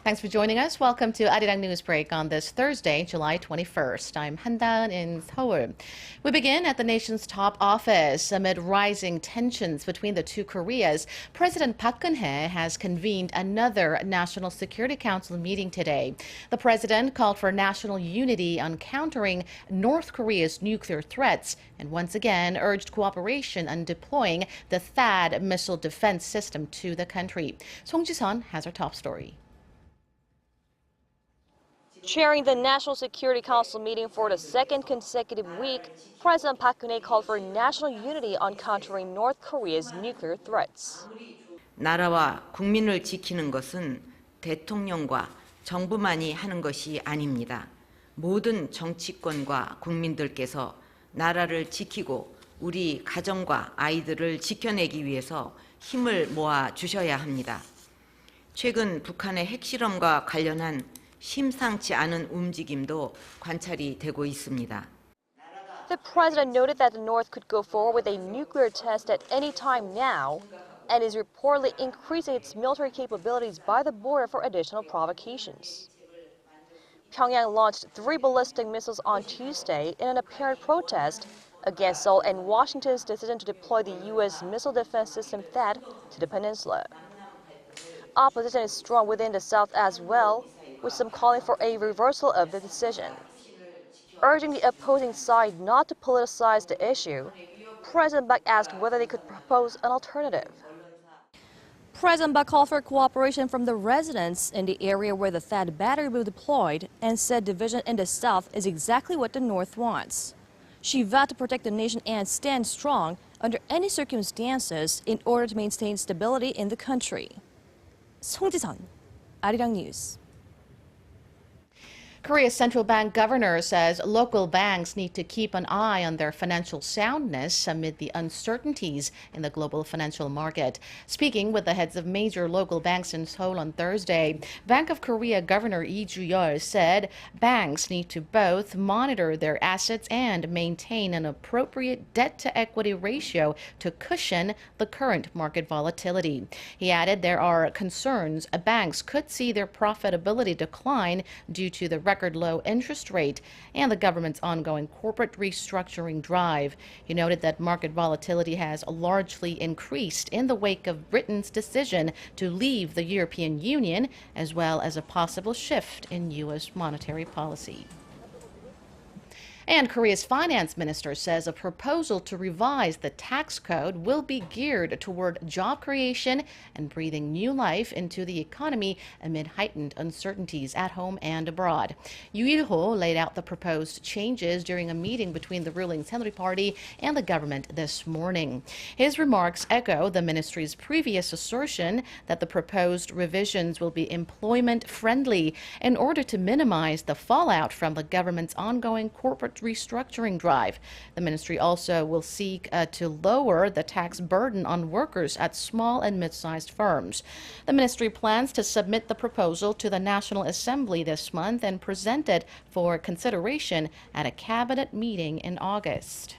Thanks for joining us. Welcome to Arirang News Break on this Thursday, July 21st. I'm Han-Dan in Seoul. We begin at the nation's top office. Amid rising tensions between the two Koreas, President Park Geun-hye has convened another National Security Council meeting today. The president called for national unity on countering North Korea's nuclear threats and once again urged cooperation on deploying the THAAD missile defense system to the country. Song Ji-sun has our top story. Chairing the National Security Council meeting for the second consecutive week, President Park Geun-hye called for national unity on countering North Korea's nuclear threats. 나라와 국민을 지키는 것은 대통령과 정부만이 하는 것이 아닙니다. 모든 정치권과 국민들께서 나라를 지키고 우리 가정과 아이들을 지켜내기 위해서 힘을 모아 주셔야 합니다. 최근 북한의 핵실험과 관련한 심상치 않은 움직임도 관찰이 되고 있습니다. The president noted that the North could go forward with a nuclear test at any time now and is reportedly increasing its military capabilities by the border for additional provocations. Pyongyang launched 3 ballistic missiles on Tuesday in an apparent protest against Seoul and Washington's decision to deploy the U.S. missile defense system THAAD to the peninsula. Opposition is strong within the South as well, with some calling for a reversal of the decision. Urging the opposing side not to politicize the issue, President Park asked whether they could propose an alternative. President Park called for cooperation from the residents in the area where the THAAD battery will be deployed and said division in the South is exactly what the North wants. She vowed to protect the nation and stand strong under any circumstances in order to maintain stability in the country. Song Ji-sun, Arirang News. Korea's central bank governor says local banks need to keep an eye on their financial soundness amid the uncertainties in the global financial market. Speaking with the heads of major local banks in Seoul on Thursday, Bank of Korea Governor Lee Ju-yeol said banks need to both monitor their assets and maintain an appropriate debt-to-equity ratio to cushion the current market volatility. He added there are concerns banks could see their profitability decline due to the record low interest rate and the government's ongoing corporate restructuring drive. He noted that market volatility has largely increased in the wake of Britain's decision to leave the European Union, as well as a possible shift in U.S. monetary policy. And Korea's finance minister says a proposal to revise the tax code will be geared toward job creation and breathing new life into the economy amid heightened uncertainties at home and abroad. Yoo Il-ho laid out the proposed changes during a meeting between the ruling Saenuri Party and the government this morning. His remarks echo the ministry's previous assertion that the proposed revisions will be employment-friendly in order to minimize the fallout from the government's ongoing corporate restructuring drive. The ministry also will seek to lower the tax burden on workers at small and mid-sized firms. The ministry plans to submit the proposal to the National Assembly this month and present it for consideration at a cabinet meeting in August.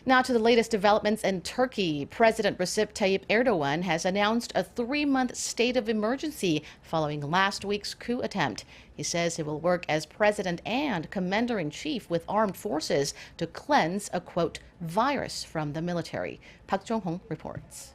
Now to the latest developments in Turkey. President Recep Tayyip Erdogan has announced a 3-month state of emergency following last week's coup attempt. He says he will work as president and commander-in-chief with armed forces to cleanse a, quote, virus from the military. Park Jong-hong reports.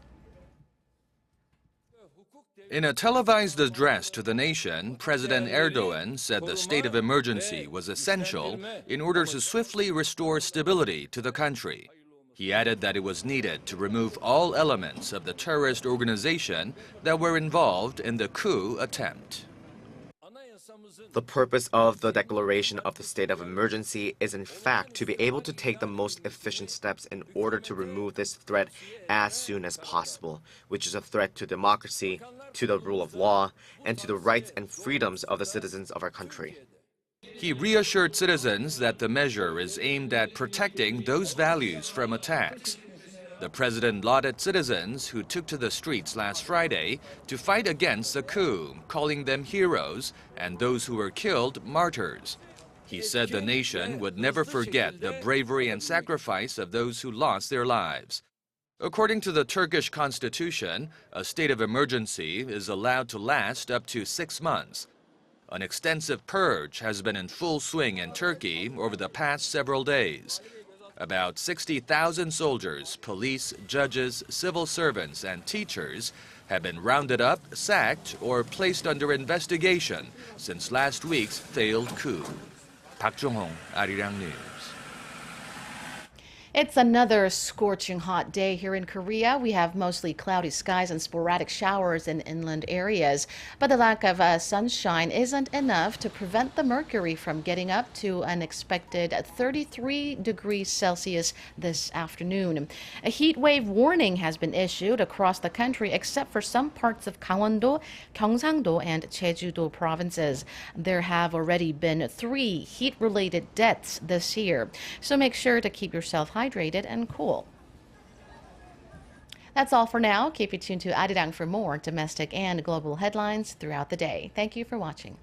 In a televised address to the nation, President Erdogan said the state of emergency was essential in order to swiftly restore stability to the country. He added that it was needed to remove all elements of the terrorist organization that were involved in the coup attempt. The purpose of the declaration of the state of emergency is in fact to be able to take the most efficient steps in order to remove this threat as soon as possible, which is a threat to democracy, to the rule of law, and to the rights and freedoms of the citizens of our country. He reassured citizens that the measure is aimed at protecting those values from attacks. The president lauded citizens who took to the streets last Friday to fight against the coup, calling them heroes, and those who were killed martyrs. He said the nation would never forget the bravery and sacrifice of those who lost their lives. According to the Turkish constitution, a state of emergency is allowed to last up to 6 months. An extensive purge has been in full swing in Turkey over the past several days. About 60,000 soldiers, police, judges, civil servants, and teachers have been rounded up, sacked, or placed under investigation since last week's failed coup. Park Jong-hong, Arirang News. It's another scorching hot day here in Korea. We have mostly cloudy skies and sporadic showers in inland areas. But the lack of sunshine isn't enough to prevent the mercury from getting up to an expected 33 degrees Celsius this afternoon. A heat wave warning has been issued across the country except for some parts of Gangwon-do, Gyeongsang-do, and Jeju-do provinces. There have already been 3 heat-related deaths this year. So make sure to keep yourself hydrated and cool. That's all for now. Keep you tuned to Arirang for more domestic and global headlines throughout the day. Thank you for watching.